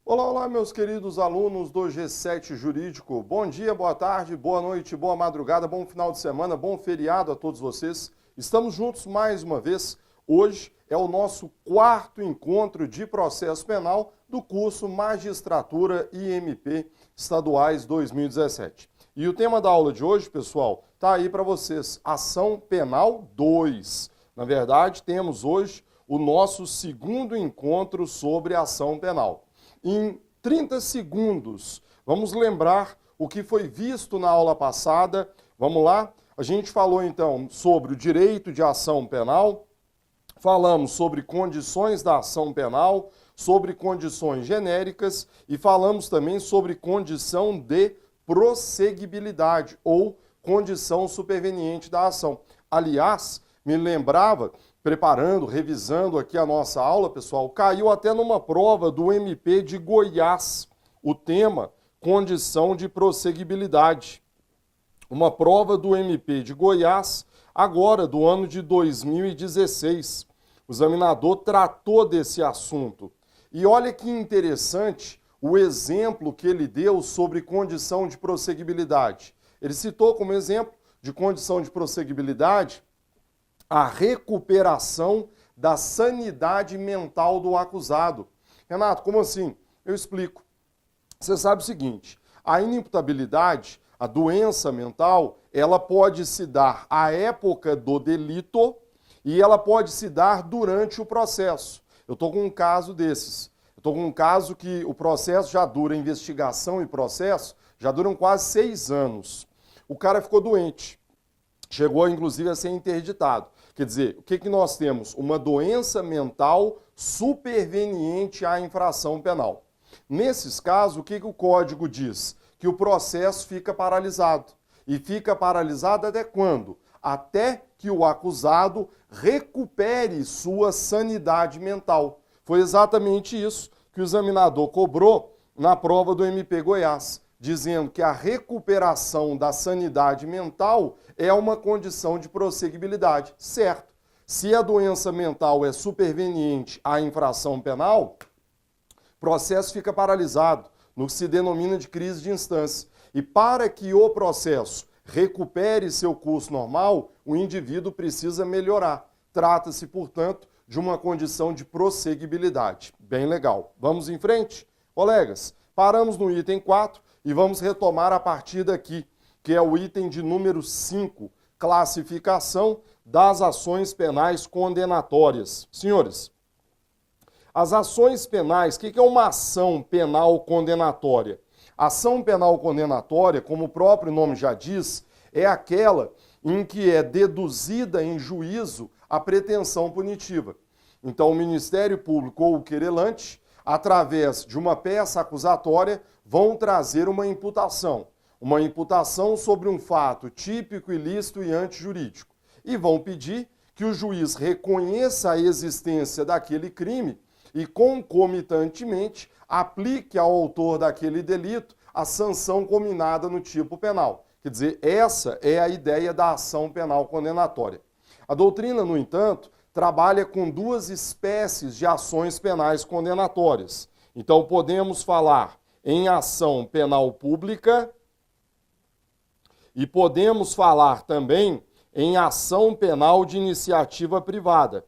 Olá, olá, meus queridos alunos do G7 Jurídico. Bom dia, boa tarde, boa noite, boa madrugada, bom final de semana, bom feriado a todos vocês. Estamos juntos mais uma vez. Hoje é o nosso quarto encontro de processo penal do curso Magistratura e MP Estaduais 2017. E o tema da aula de hoje, pessoal, está aí para vocês, Ação Penal 2. Na verdade, temos hoje o nosso segundo encontro sobre ação penal. Em 30 segundos, vamos lembrar o que foi visto na aula passada. Vamos lá? A gente falou então sobre o direito de ação penal, falamos sobre condições da ação penal, sobre condições genéricas e falamos também sobre condição de prosseguibilidade ou condição superveniente da ação. Aliás, me lembrava, preparando, revisando aqui a nossa aula, pessoal, caiu até numa prova do MP de Goiás, o tema condição de prosseguibilidade. Uma prova do MP de Goiás, agora do ano de 2016. O examinador tratou desse assunto. E olha que interessante o exemplo que ele deu sobre condição de prosseguibilidade. Ele citou como exemplo de condição de prosseguibilidade a recuperação da sanidade mental do acusado. Renato, como assim? Eu explico. Você sabe o seguinte, a inimputabilidade, a doença mental, ela pode se dar à época do delito e ela pode se dar durante o processo. Eu estou com um caso desses. Eu estou com um caso que o processo já dura, investigação e processo, já duram quase 6 anos. O cara ficou doente. Chegou, inclusive, a ser interditado. Quer dizer, o que nós temos? Uma doença mental superveniente à infração penal. Nesses casos, o que o Código diz? Que o processo fica paralisado. E fica paralisado até quando? Até que o acusado recupere sua sanidade mental. Foi exatamente isso que o examinador cobrou na prova do MP Goiás, dizendo que a recuperação da sanidade mental é uma condição de prosseguibilidade. Certo. Se a doença mental é superveniente à infração penal, o processo fica paralisado, no que se denomina de crise de instância. E para que o processo recupere seu curso normal, o indivíduo precisa melhorar. Trata-se, portanto, de uma condição de prosseguibilidade. Bem legal. Vamos em frente? Colegas, paramos no item 4 e vamos retomar a partir daqui, que é o item de número 5, classificação das ações penais condenatórias. Senhores, as ações penais, o que é uma ação penal condenatória? Ação penal condenatória, como o próprio nome já diz, é aquela em que é deduzida em juízo a pretensão punitiva. Então, o Ministério Público ou o querelante, através de uma peça acusatória, vão trazer uma imputação sobre um fato típico, ilícito e antijurídico. E vão pedir que o juiz reconheça a existência daquele crime e, concomitantemente, aplique ao autor daquele delito a sanção combinada no tipo penal. Quer dizer, essa é a ideia da ação penal condenatória. A doutrina, no entanto, trabalha com 2 espécies de ações penais condenatórias. Então, podemos falar em ação penal pública e podemos falar também em ação penal de iniciativa privada.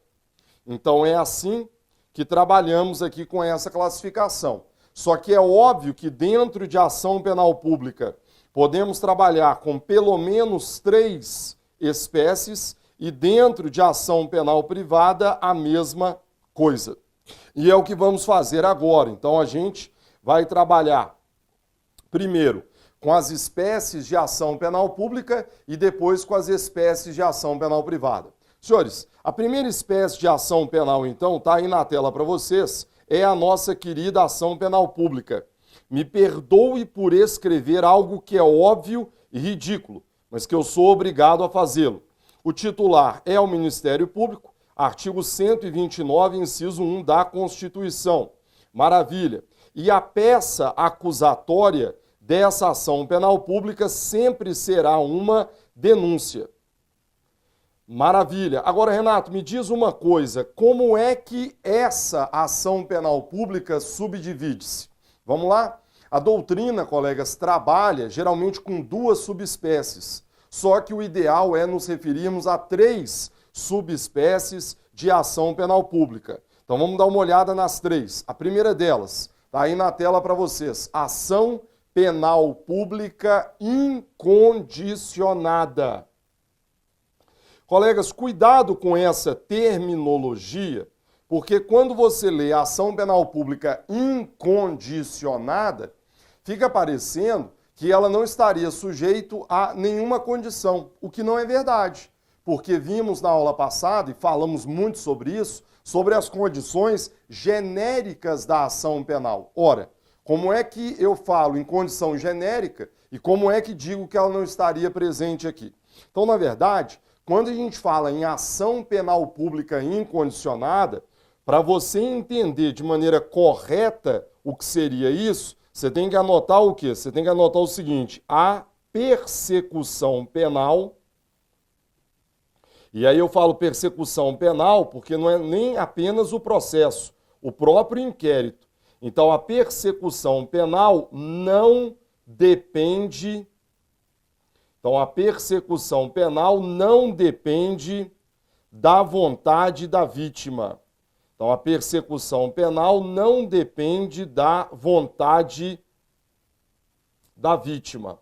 Então, é assim que trabalhamos aqui com essa classificação. Só que é óbvio que dentro de ação penal pública podemos trabalhar com pelo menos 3 espécies e dentro de ação penal privada a mesma coisa. E é o que vamos fazer agora. Então a gente vai trabalhar primeiro com as espécies de ação penal pública e depois com as espécies de ação penal privada. Senhores, a primeira espécie de ação penal, então, está aí na tela para vocês, é a nossa querida ação penal pública. Me perdoe por escrever algo que é óbvio e ridículo, mas que eu sou obrigado a fazê-lo. O titular é o Ministério Público, artigo 129, inciso 1 da Constituição. Maravilha. E a peça acusatória dessa ação penal pública sempre será uma denúncia. Maravilha. Agora, Renato, me diz uma coisa, como é que essa ação penal pública subdivide-se? Vamos lá? A doutrina, colegas, trabalha geralmente com 2 subespécies, só que o ideal é nos referirmos a 3 subespécies de ação penal pública. Então vamos dar uma olhada nas 3. A primeira delas, está aí na tela para vocês, ação penal pública incondicionada. Colegas, cuidado com essa terminologia, porque quando você lê ação penal pública incondicionada, fica parecendo que ela não estaria sujeito a nenhuma condição, o que não é verdade, porque vimos na aula passada, e falamos muito sobre isso, sobre as condições genéricas da ação penal. Ora, como é que eu falo em condição genérica e como é que digo que ela não estaria presente aqui? Então, na verdade, quando a gente fala em ação penal pública incondicionada, para você entender de maneira correta o que seria isso, você tem que anotar o quê? Você tem que anotar o seguinte, a persecução penal, e aí eu falo persecução penal porque não é nem apenas o processo, o próprio inquérito. Então a persecução penal não depende... Então, a persecução penal não depende da vontade da vítima. Então, a persecução penal não depende da vontade da vítima.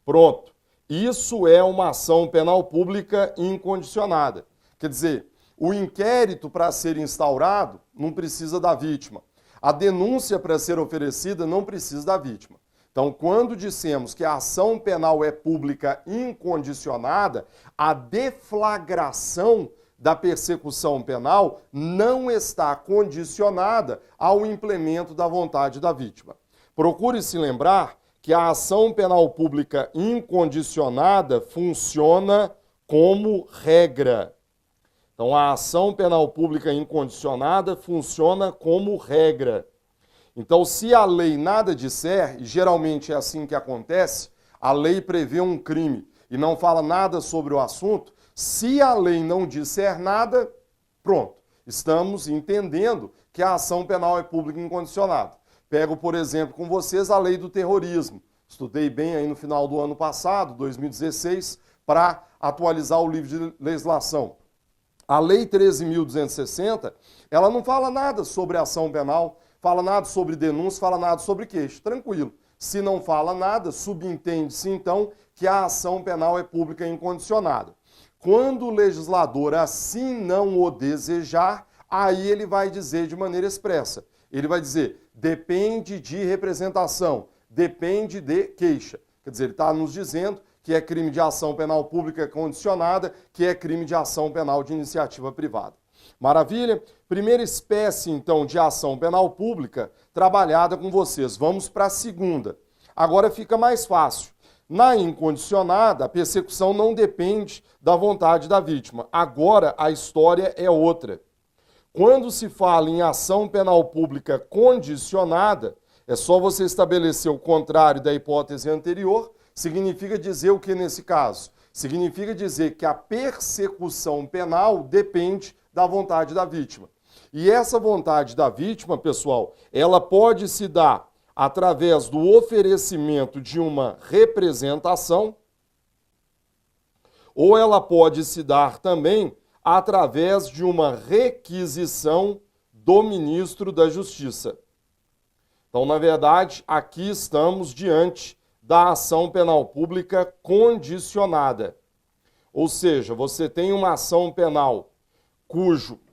Pronto. Isso é uma ação penal pública incondicionada. Quer dizer, o inquérito para ser instaurado não precisa da vítima. A denúncia para ser oferecida não precisa da vítima. Então, quando dissemos que a ação penal é pública incondicionada, a deflagração da persecução penal não está condicionada ao implemento da vontade da vítima. Procure se lembrar que a ação penal pública incondicionada funciona como regra. Então, a ação penal pública incondicionada funciona como regra. Então, se a lei nada disser, e geralmente é assim que acontece, a lei prevê um crime e não fala nada sobre o assunto, se a lei não disser nada, pronto, estamos entendendo que a ação penal é pública incondicionada. Pego, por exemplo, com vocês a lei do terrorismo. Estudei bem aí no final do ano passado, 2016, para atualizar o livro de legislação. A lei 13.260, ela não fala nada sobre ação penal, fala nada sobre denúncia, fala nada sobre queixa. Tranquilo. Se não fala nada, subentende-se então que a ação penal é pública incondicionada. Quando o legislador assim não o desejar, aí ele vai dizer de maneira expressa. Ele vai dizer, depende de representação, depende de queixa. Quer dizer, ele está nos dizendo que é crime de ação penal pública condicionada, que é crime de ação penal de iniciativa privada. Maravilha? Primeira espécie, então, de ação penal pública trabalhada com vocês. Vamos para a segunda. Agora fica mais fácil. Na incondicionada, a persecução não depende da vontade da vítima. Agora a história é outra. Quando se fala em ação penal pública condicionada, é só você estabelecer o contrário da hipótese anterior. Significa dizer o que nesse caso? Significa dizer que a persecução penal depende da vontade da vítima. E essa vontade da vítima, pessoal, ela pode se dar através do oferecimento de uma representação, ou ela pode se dar também através de uma requisição do ministro da Justiça. Então, na verdade, aqui estamos diante da ação penal pública condicionada. Ou seja, você tem uma ação penal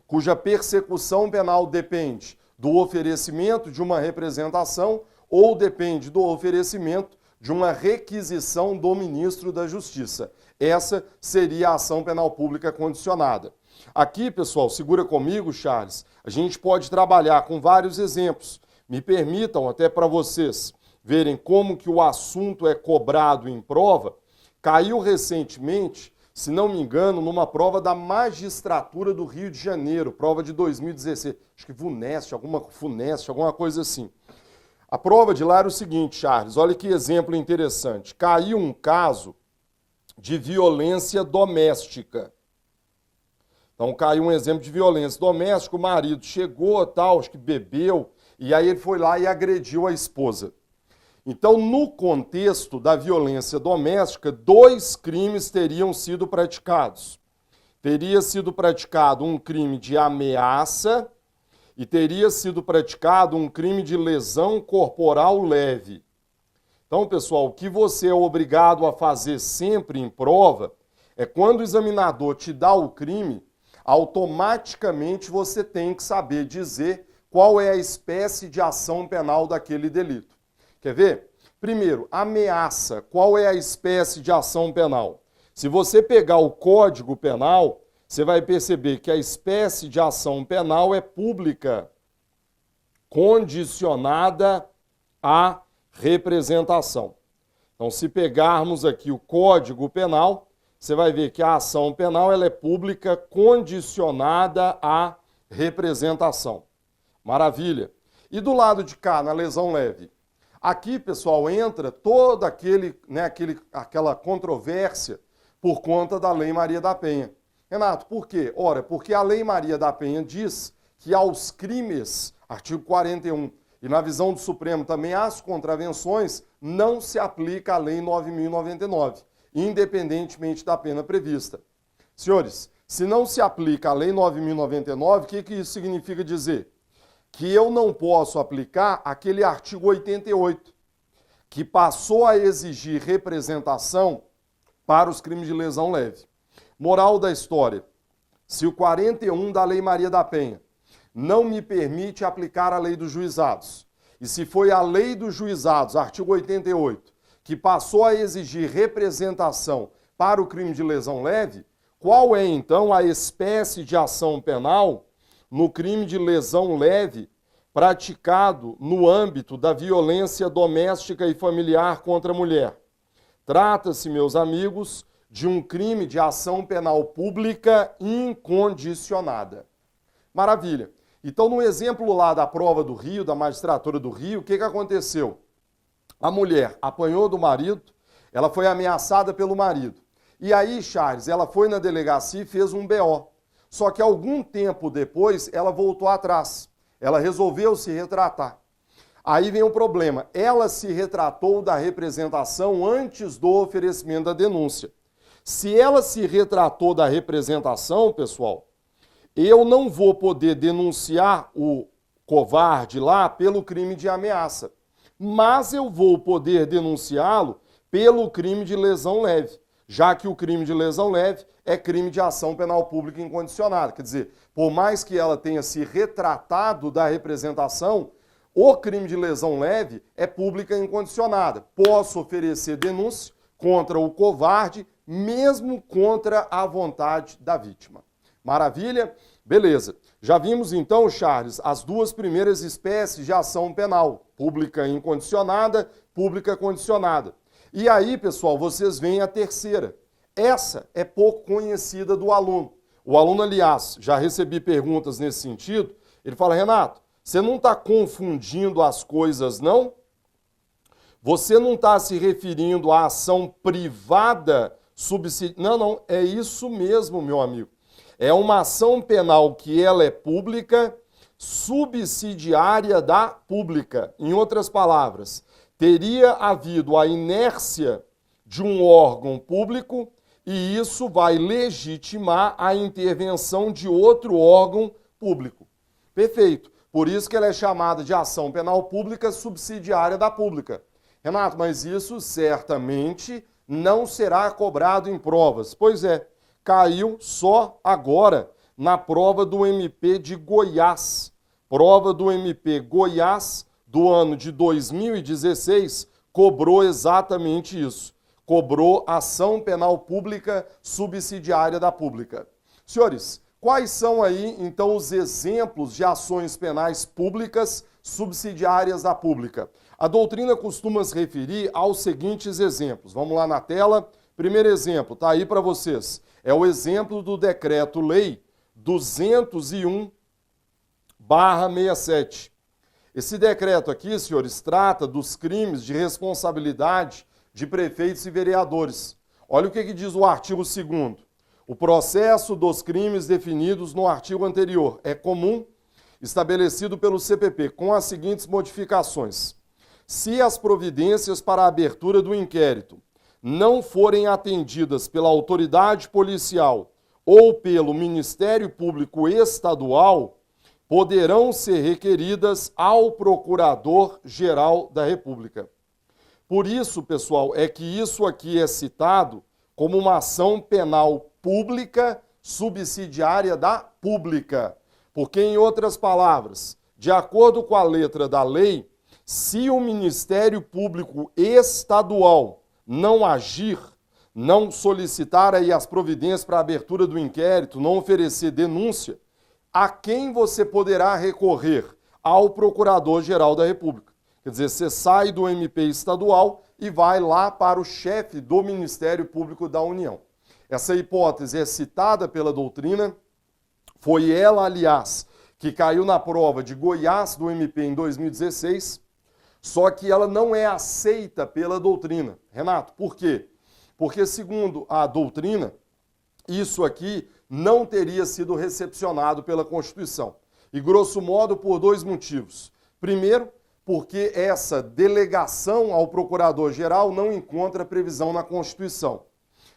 cuja persecução penal depende do oferecimento de uma representação ou depende do oferecimento de uma requisição do ministro da Justiça. Essa seria a ação penal pública condicionada. Aqui, pessoal, segura comigo, Charles, a gente pode trabalhar com vários exemplos. Me permitam, até para vocês verem como que o assunto é cobrado em prova, caiu recentemente, se não me engano, numa prova da magistratura do Rio de Janeiro, prova de 2016, acho que FUNEST, alguma coisa assim. A prova de lá era o seguinte, Charles, olha que exemplo interessante. Caiu um caso de violência doméstica. Então caiu um exemplo de violência doméstica, o marido chegou, tal, acho que bebeu, e aí ele foi lá e agrediu a esposa. Então, no contexto da violência doméstica, 2 crimes teriam sido praticados. Teria sido praticado um crime de ameaça e teria sido praticado um crime de lesão corporal leve. Então, pessoal, o que você é obrigado a fazer sempre em prova é quando o examinador te dá o crime, automaticamente você tem que saber dizer qual é a espécie de ação penal daquele delito. Quer ver? Primeiro, ameaça. Qual é a espécie de ação penal? Se você pegar o Código Penal, você vai perceber que a espécie de ação penal é pública, condicionada à representação. Então, se pegarmos aqui o Código Penal, você vai ver que a ação penal ela é pública, condicionada à representação. Maravilha. E do lado de cá, na lesão leve? Aqui, pessoal, entra toda aquela controvérsia por conta da Lei Maria da Penha. Renato, por quê? Ora, porque a Lei Maria da Penha diz que aos crimes, artigo 41, e na visão do Supremo também às contravenções, não se aplica a Lei 9.099, independentemente da pena prevista. Senhores, se não se aplica a Lei 9.099, o que isso significa dizer? Que eu não posso aplicar aquele artigo 88, que passou a exigir representação para os crimes de lesão leve. Moral da história, se o 41 da Lei Maria da Penha não me permite aplicar a lei dos juizados, e se foi a lei dos juizados, artigo 88, que passou a exigir representação para o crime de lesão leve, qual é então a espécie de ação penal no crime de lesão leve praticado no âmbito da violência doméstica e familiar contra a mulher? Trata-se, meus amigos, de um crime de ação penal pública incondicionada. Maravilha. Então, no exemplo lá da prova do Rio, da magistratura do Rio, o que aconteceu? A mulher apanhou do marido, ela foi ameaçada pelo marido. E aí, Charles, ela foi na delegacia e fez um BO. Só que algum tempo depois, ela voltou atrás. Ela resolveu se retratar. Aí vem o problema. Ela se retratou da representação antes do oferecimento da denúncia. Se ela se retratou da representação, pessoal, eu não vou poder denunciar o covarde lá pelo crime de ameaça. Mas eu vou poder denunciá-lo pelo crime de lesão leve, já que o crime de lesão leve é crime de ação penal pública incondicionada. Quer dizer, por mais que ela tenha se retratado da representação, o crime de lesão leve é pública incondicionada. Posso oferecer denúncia contra o covarde, mesmo contra a vontade da vítima. Maravilha? Beleza. Já vimos então, Charles, as 2 primeiras espécies de ação penal, pública incondicionada, pública condicionada. E aí, pessoal, vocês veem a terceira. Essa é pouco conhecida do aluno. O aluno, aliás, já recebi perguntas nesse sentido, ele fala, Renato, você não está confundindo as coisas, não? Você não está se referindo à ação privada subsidiária? Não, é isso mesmo, meu amigo. É uma ação penal que ela é pública, subsidiária da pública. Em outras palavras, teria havido a inércia de um órgão público e isso vai legitimar a intervenção de outro órgão público. Perfeito. Por isso que ela é chamada de ação penal pública subsidiária da pública. Renato, mas isso certamente não será cobrado em provas. Pois é, caiu só agora na prova do MP de Goiás. Prova do MP Goiás do ano de 2016 cobrou exatamente isso. Cobrou ação penal pública subsidiária da pública. Senhores, quais são aí, então, os exemplos de ações penais públicas subsidiárias da pública? A doutrina costuma se referir aos seguintes exemplos. Vamos lá na tela. Primeiro exemplo, está aí para vocês. É o exemplo do Decreto-Lei 201/67. Esse decreto aqui, senhores, trata dos crimes de responsabilidade de prefeitos e vereadores. Olha o que diz o artigo 2º. O processo dos crimes definidos no artigo anterior é comum, estabelecido pelo CPP, com as seguintes modificações. Se as providências para a abertura do inquérito não forem atendidas pela autoridade policial ou pelo Ministério Público Estadual, poderão ser requeridas ao Procurador-Geral da República. Por isso, pessoal, é que isso aqui é citado como uma ação penal pública subsidiária da pública. Porque, em outras palavras, de acordo com a letra da lei, se o Ministério Público Estadual não agir, não solicitar aí as providências para a abertura do inquérito, não oferecer denúncia, a quem você poderá recorrer? Ao Procurador-Geral da República. Quer dizer, você sai do MP estadual e vai lá para o chefe do Ministério Público da União. Essa hipótese é citada pela doutrina, foi ela, aliás, que caiu na prova de Goiás do MP em 2016, só que ela não é aceita pela doutrina. Renato, por quê? Porque, segundo a doutrina, isso aqui não teria sido recepcionado pela Constituição. E, grosso modo, por dois motivos. Primeiro, porque essa delegação ao Procurador-Geral não encontra previsão na Constituição.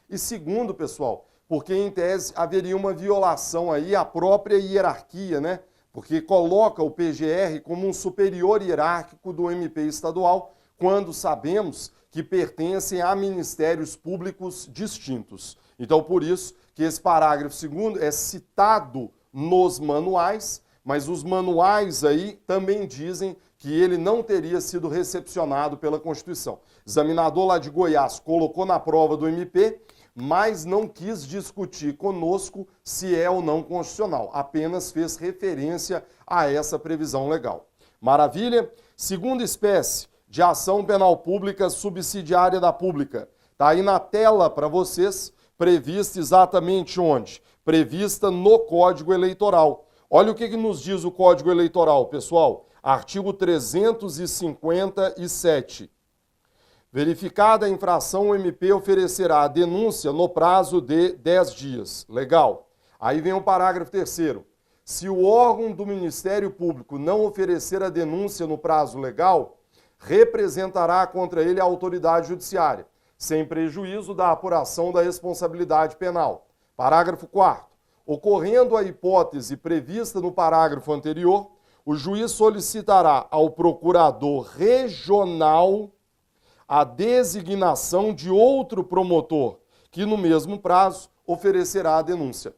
E segundo, pessoal, porque em tese haveria uma violação aí à própria hierarquia, né? Porque coloca o PGR como um superior hierárquico do MP estadual, quando sabemos que pertencem a ministérios públicos distintos. Então, por isso que esse parágrafo 2º é citado nos manuais, mas os manuais aí também dizem que ele não teria sido recepcionado pela Constituição. O examinador lá de Goiás colocou na prova do MP, mas não quis discutir conosco se é ou não constitucional, apenas fez referência a essa previsão legal. Maravilha? Segunda espécie de ação penal pública subsidiária da pública. Está aí na tela para vocês, prevista exatamente onde? Prevista no Código Eleitoral. Olha o que nos diz o Código Eleitoral, pessoal. Artigo 357. Verificada a infração, o MP oferecerá a denúncia no prazo de 10 dias. Legal. Aí vem o parágrafo 3º. Se o órgão do Ministério Público não oferecer a denúncia no prazo legal, representará contra ele a autoridade judiciária, sem prejuízo da apuração da responsabilidade penal. Parágrafo 4º. Ocorrendo a hipótese prevista no parágrafo anterior, o juiz solicitará ao procurador regional a designação de outro promotor, que no mesmo prazo oferecerá a denúncia.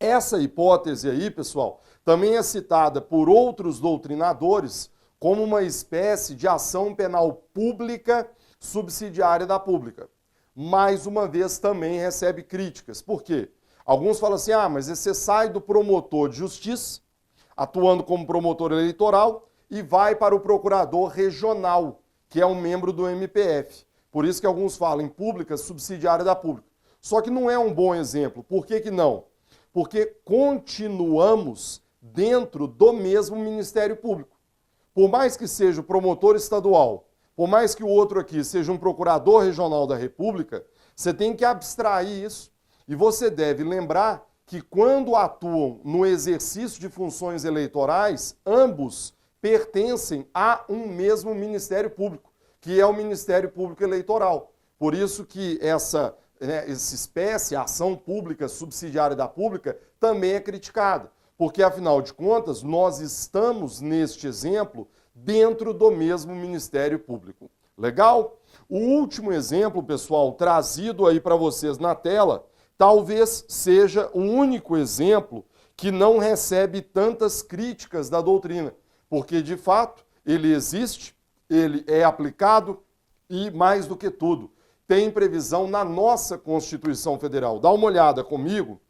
Essa hipótese aí, pessoal, também é citada por outros doutrinadores como uma espécie de ação penal pública subsidiária da pública. Mais uma vez também recebe críticas. Por quê? Alguns falam assim, mas você sai do promotor de justiça, atuando como promotor eleitoral, e vai para o procurador regional, que é um membro do MPF. Por isso que alguns falam em pública subsidiária da pública. Só que não é um bom exemplo. Por que não? Porque continuamos dentro do mesmo Ministério Público. Por mais que seja o promotor estadual, por mais que o outro aqui seja um procurador regional da República, você tem que abstrair isso. E você deve lembrar que quando atuam no exercício de funções eleitorais, ambos pertencem a um mesmo Ministério Público, que é o Ministério Público Eleitoral. Por isso que essa espécie, a ação pública subsidiária da pública, também é criticada. Porque, afinal de contas, nós estamos, neste exemplo, dentro do mesmo Ministério Público. Legal? O último exemplo, pessoal, trazido aí para vocês na tela, talvez seja o único exemplo que não recebe tantas críticas da doutrina, porque, de fato, ele existe, ele é aplicado e, mais do que tudo, tem previsão na nossa Constituição Federal. Dá uma olhada comigo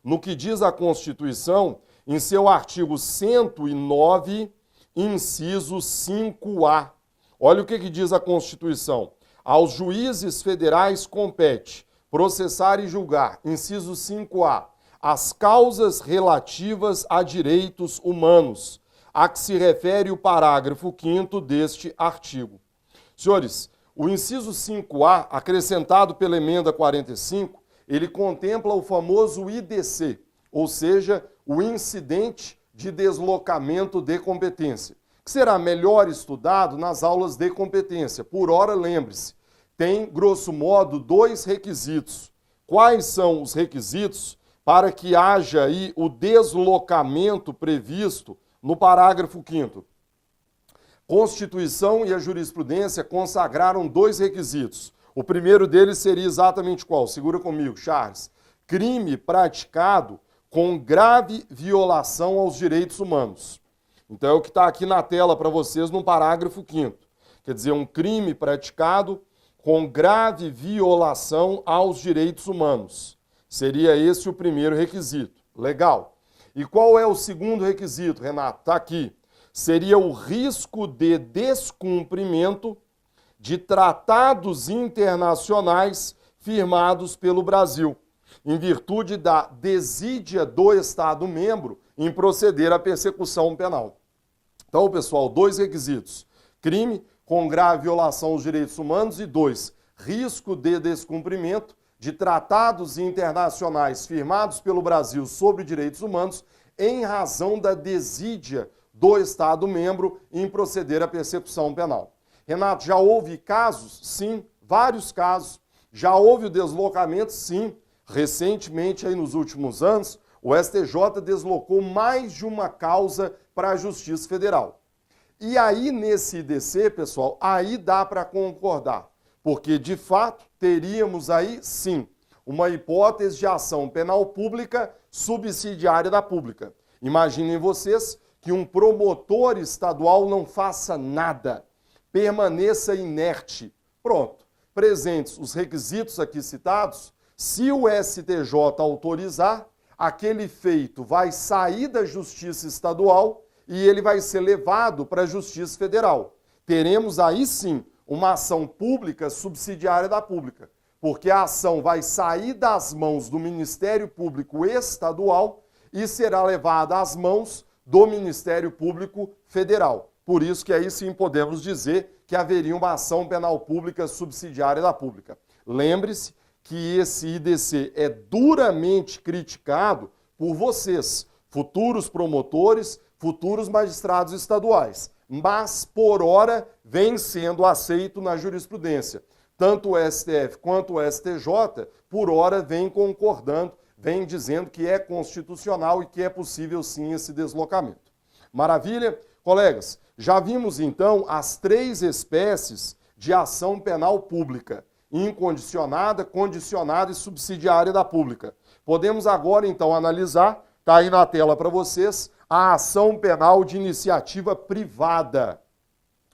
no que diz a Constituição em seu artigo 109, inciso 5A. Olha o que diz a Constituição. Aos juízes federais compete processar e julgar, inciso 5A, as causas relativas a direitos humanos, a que se refere o parágrafo 5º deste artigo. Senhores, o inciso 5A, acrescentado pela emenda 45, ele contempla o famoso IDC, ou seja, o incidente de deslocamento de competência, que será melhor estudado nas aulas de competência. Por ora, lembre-se, tem, grosso modo, 2 requisitos. Quais são os requisitos para que haja aí o deslocamento previsto no parágrafo 5º? Constituição e a jurisprudência consagraram 2 requisitos. O primeiro deles seria exatamente qual? Segura comigo, Charles. Crime praticado com grave violação aos direitos humanos. Então é o que está aqui na tela para vocês no parágrafo 5º. Quer dizer, um crime praticado com grave violação aos direitos humanos. Seria esse o primeiro requisito. Legal. E qual é o segundo requisito, Renato? Está aqui. Seria o risco de descumprimento de tratados internacionais firmados pelo Brasil, em virtude da desídia do Estado-membro em proceder à persecução penal. Então, pessoal, 2 requisitos. Crime com grave violação aos direitos humanos e 2, risco de descumprimento de tratados internacionais firmados pelo Brasil sobre direitos humanos em razão da desídia do Estado-membro em proceder à persecução penal. Renato, já houve casos? Sim, vários casos. Já houve o deslocamento? Sim. Recentemente, aí nos últimos anos, o STJ deslocou mais de uma causa para a Justiça Federal. E aí, nesse IDC, pessoal, aí dá para concordar, porque, de fato, teríamos aí, sim, uma hipótese de ação penal pública subsidiária da pública. Imaginem vocês que um promotor estadual não faça nada, permaneça inerte. Pronto, presentes os requisitos aqui citados, se o STJ autorizar, aquele feito vai sair da Justiça Estadual e ele vai ser levado para a Justiça Federal. Teremos aí sim uma ação pública subsidiária da pública, porque a ação vai sair das mãos do Ministério Público Estadual e será levada às mãos do Ministério Público Federal. Por isso que aí sim podemos dizer que haveria uma ação penal pública subsidiária da pública. Lembre-se que esse IDC é duramente criticado por vocês, futuros promotores, futuros magistrados estaduais, mas por hora vem sendo aceito na jurisprudência. Tanto o STF quanto o STJ, por hora, vem concordando, vem dizendo que é constitucional e que é possível sim esse deslocamento. Maravilha? Colegas, já vimos então as 3 espécies de ação penal pública: incondicionada, condicionada e subsidiária da pública. Podemos agora então analisar, está aí na tela para vocês, a ação penal de iniciativa privada.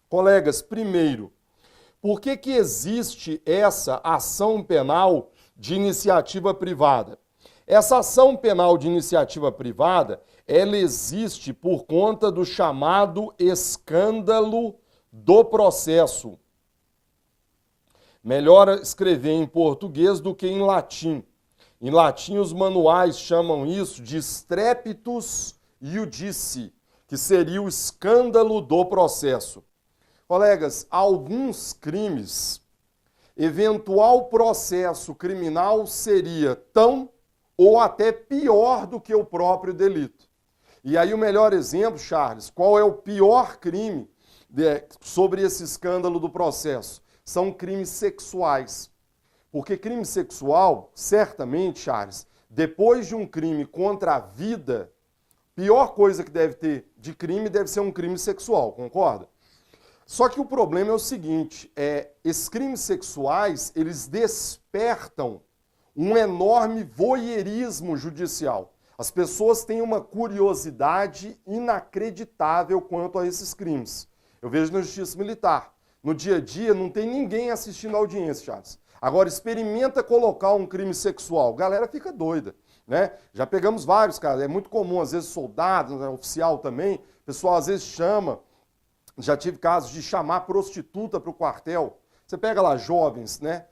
Colegas, primeiro, por que existe essa ação penal de iniciativa privada? Essa ação penal de iniciativa privada, ela existe por conta do chamado escândalo do processo. Melhor escrever em português do que em latim. Em latim, os manuais chamam isso de strepitus iudici, que seria o escândalo do processo. Colegas, alguns crimes, eventual processo criminal seria tão ou até pior do que o próprio delito. E aí o melhor exemplo, Charles, qual é o pior crime sobre esse escândalo do processo? São crimes sexuais. Porque crime sexual, certamente, Charles, depois de um crime contra a vida, pior coisa que deve ter de crime deve ser um crime sexual, concorda? Só que o problema é o seguinte, esses crimes sexuais, eles despertam um enorme voyeurismo judicial. As pessoas têm uma curiosidade inacreditável quanto a esses crimes. Eu vejo na Justiça Militar. No dia a dia não tem ninguém assistindo a audiência, Charles. Agora, experimenta colocar um crime sexual. A galera fica doida, né? Já pegamos vários casos. É muito comum, às vezes, soldado, né, oficial também. O pessoal, às vezes, chama. Já tive casos de chamar prostituta para o quartel. Você pega lá jovens, né?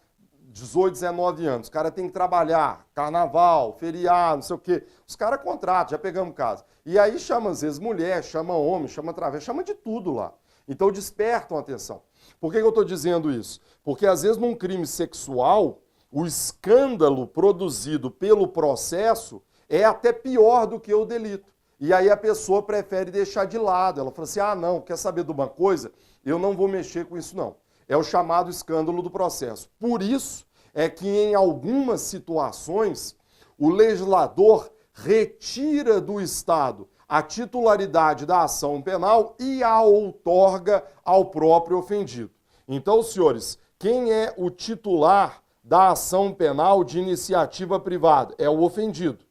18, 19 anos, o cara tem que trabalhar, carnaval, feriado, não sei o quê. Os caras contratam, já pegamos caso. E aí chama, às vezes, mulher, chama homem, chama travesti, chama de tudo lá. Então despertam a atenção. Por que eu estou dizendo isso? Porque, às vezes, num crime sexual, o escândalo produzido pelo processo é até pior do que o delito. E aí a pessoa prefere deixar de lado. Ela fala assim, ah, não, quer saber de uma coisa? Eu não vou mexer com isso, não. É o chamado escândalo do processo. Por isso é que, em algumas situações, o legislador retira do Estado a titularidade da ação penal e a outorga ao próprio ofendido. Então, senhores, quem é o titular da ação penal de iniciativa privada? É o ofendido.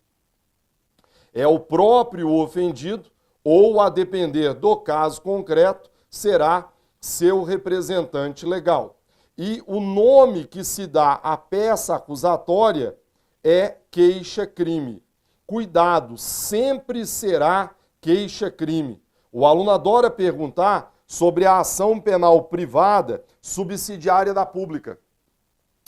É o próprio ofendido, ou, a depender do caso concreto, será seu representante legal. E o nome que se dá à peça acusatória é queixa-crime. Cuidado, sempre será queixa-crime. O aluno adora perguntar sobre a ação penal privada subsidiária da pública.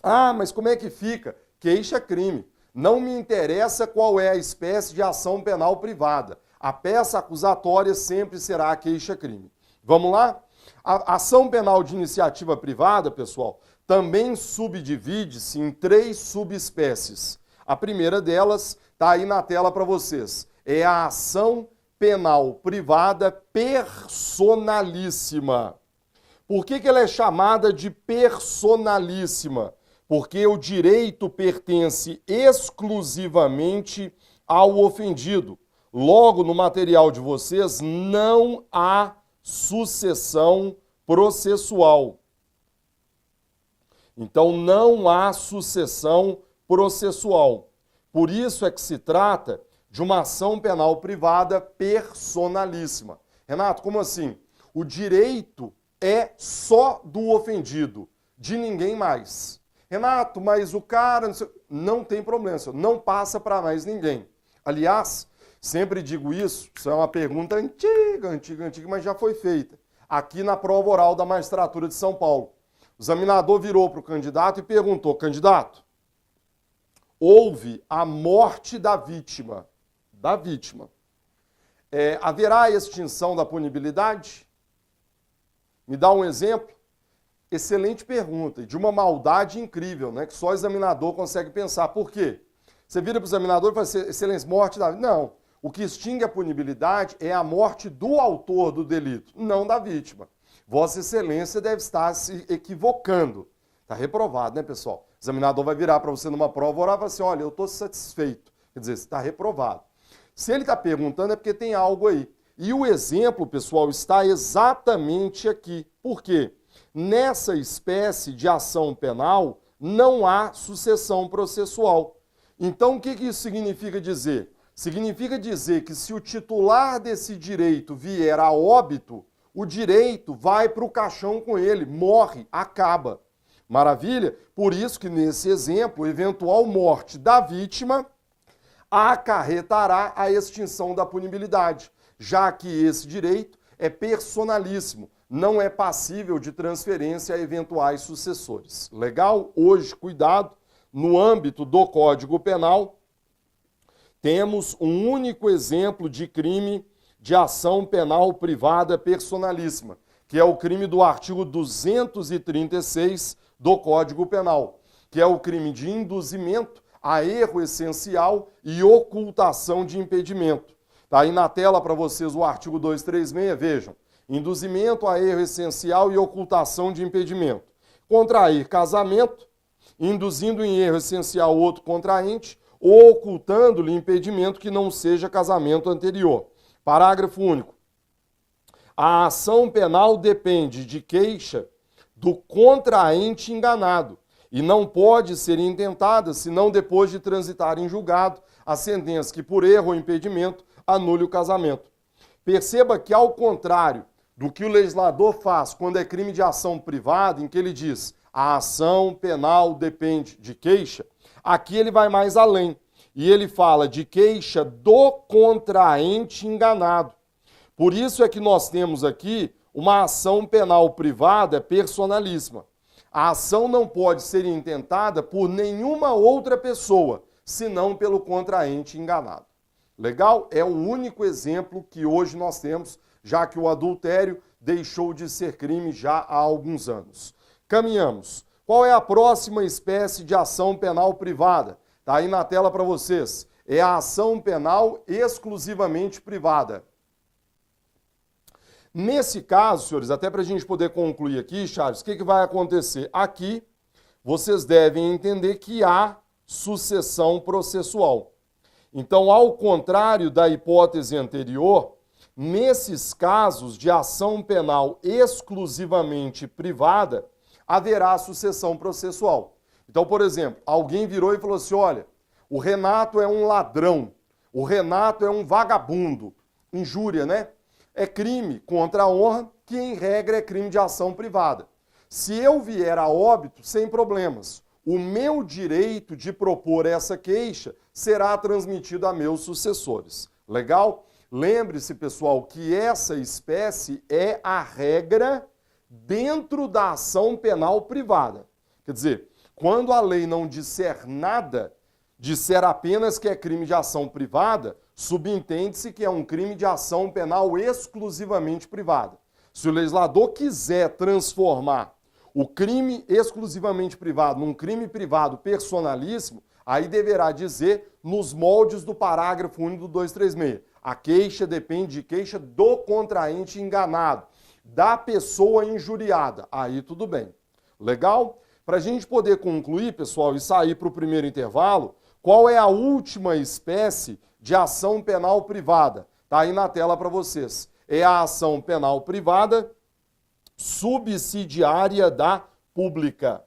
Ah, mas como é que fica? Queixa-crime. Não me interessa qual é a espécie de ação penal privada. A peça acusatória sempre será queixa-crime. Vamos lá? A ação penal de iniciativa privada, pessoal, também subdivide-se em 3 subespécies. A primeira delas está aí na tela para vocês. É a ação penal privada personalíssima. Por que ela é chamada de personalíssima? Porque o direito pertence exclusivamente ao ofendido. Logo, no material de vocês, não há sucessão processual. Então, não há sucessão processual. Por isso é que se trata de uma ação penal privada personalíssima. Renato, como assim? O direito é só do ofendido, de ninguém mais. Renato, mas o cara... Não tem problema, não passa para mais ninguém. Aliás, sempre digo isso é uma pergunta antiga, mas já foi feita. Aqui na prova oral da magistratura de São Paulo. O examinador virou para o candidato e perguntou, candidato, houve a morte da vítima. Haverá extinção da punibilidade? Me dá um exemplo? Excelente pergunta, e de uma maldade incrível, né, que só o examinador consegue pensar. Por quê? Você vira para o examinador e fala assim, excelência, morte da vítima. Não, o que extingue a punibilidade é a morte do autor do delito, não da vítima. Vossa Excelência deve estar se equivocando. Está reprovado, né, pessoal? O examinador vai virar para você numa prova oral e falar assim, olha, eu estou satisfeito. Quer dizer, você está reprovado. Se ele está perguntando é porque tem algo aí. E o exemplo, pessoal, está exatamente aqui. Por quê? Nessa espécie de ação penal não há sucessão processual. Então, o que isso significa dizer? Significa dizer que se o titular desse direito vier a óbito, o direito vai para o caixão com ele, morre, acaba. Maravilha? Por isso que nesse exemplo, eventual morte da vítima acarretará a extinção da punibilidade, já que esse direito é personalíssimo, não é passível de transferência a eventuais sucessores. Legal? Hoje, cuidado, no âmbito do Código Penal, temos um único exemplo de crime de ação penal privada personalíssima, que é o crime do artigo 236 do Código Penal, que é o crime de induzimento a erro essencial e ocultação de impedimento. Está aí na tela para vocês o artigo 236, vejam. Induzimento a erro essencial e ocultação de impedimento. Contrair casamento, induzindo em erro essencial outro contraente, ou ocultando-lhe impedimento que não seja casamento anterior. Parágrafo único. A ação penal depende de queixa do contraente enganado e não pode ser intentada senão depois de transitar em julgado a sentença que, por erro ou impedimento, anule o casamento. Perceba que, ao contrário do que o legislador faz quando é crime de ação privada, em que ele diz a ação penal depende de queixa, aqui ele vai mais além e ele fala de queixa do contraente enganado. Por isso é que nós temos aqui uma ação penal privada personalíssima. A ação não pode ser intentada por nenhuma outra pessoa, senão pelo contraente enganado. Legal? É o único exemplo que hoje nós temos, já que o adultério deixou de ser crime já há alguns anos. Caminhamos. Qual é a próxima espécie de ação penal privada? Está aí na tela para vocês. É a ação penal exclusivamente privada. Nesse caso, senhores, até para a gente poder concluir aqui, Charles, o que vai acontecer? Aqui, vocês devem entender que há sucessão processual. Então, ao contrário da hipótese anterior, nesses casos de ação penal exclusivamente privada, haverá sucessão processual. Então, por exemplo, alguém virou e falou assim, olha, o Renato é um ladrão, o Renato é um vagabundo, injúria, né? É crime contra a honra, que em regra é crime de ação privada. Se eu vier a óbito, sem problemas, o meu direito de propor essa queixa será transmitido a meus sucessores. Legal? Lembre-se, pessoal, que essa espécie é a regra dentro da ação penal privada. Quer dizer, quando a lei não disser nada, disser apenas que é crime de ação privada, subentende-se que é um crime de ação penal exclusivamente privada. Se o legislador quiser transformar o crime exclusivamente privado num crime privado personalíssimo, aí deverá dizer nos moldes do parágrafo único do 236. A queixa depende de queixa do contraente enganado, da pessoa injuriada. Aí tudo bem. Legal? Para a gente poder concluir, pessoal, e sair para o primeiro intervalo, qual é a última espécie de ação penal privada? Está aí na tela para vocês. É a ação penal privada subsidiária da pública.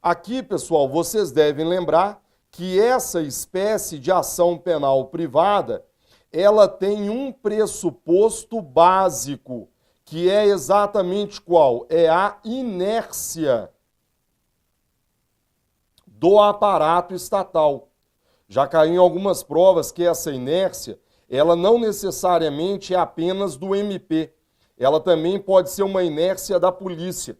Aqui, pessoal, vocês devem lembrar que essa espécie de ação penal privada, ela tem um pressuposto básico, que é exatamente qual? É a inércia do aparato estatal. Já caiu em algumas provas que essa inércia, ela não necessariamente é apenas do MP. Ela também pode ser uma inércia da polícia.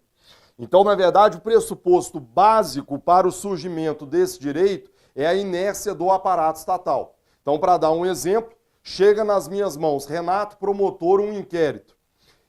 Então, na verdade, o pressuposto básico para o surgimento desse direito é a inércia do aparato estatal. Então, para dar um exemplo, chega nas minhas mãos, Renato, promotor, um inquérito.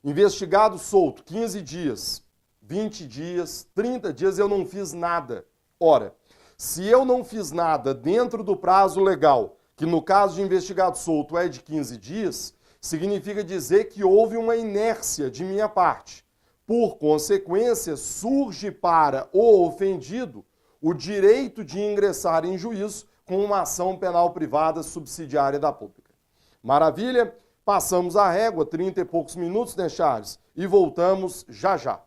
Investigado solto, 15 dias, 20 dias, 30 dias, eu não fiz nada. Ora, se eu não fiz nada dentro do prazo legal, que no caso de investigado solto é de 15 dias, significa dizer que houve uma inércia de minha parte. Por consequência, surge para o ofendido o direito de ingressar em juízo com uma ação penal privada subsidiária da pública. Maravilha? Passamos a régua, 30 e poucos minutos, né, Charles? E voltamos já já.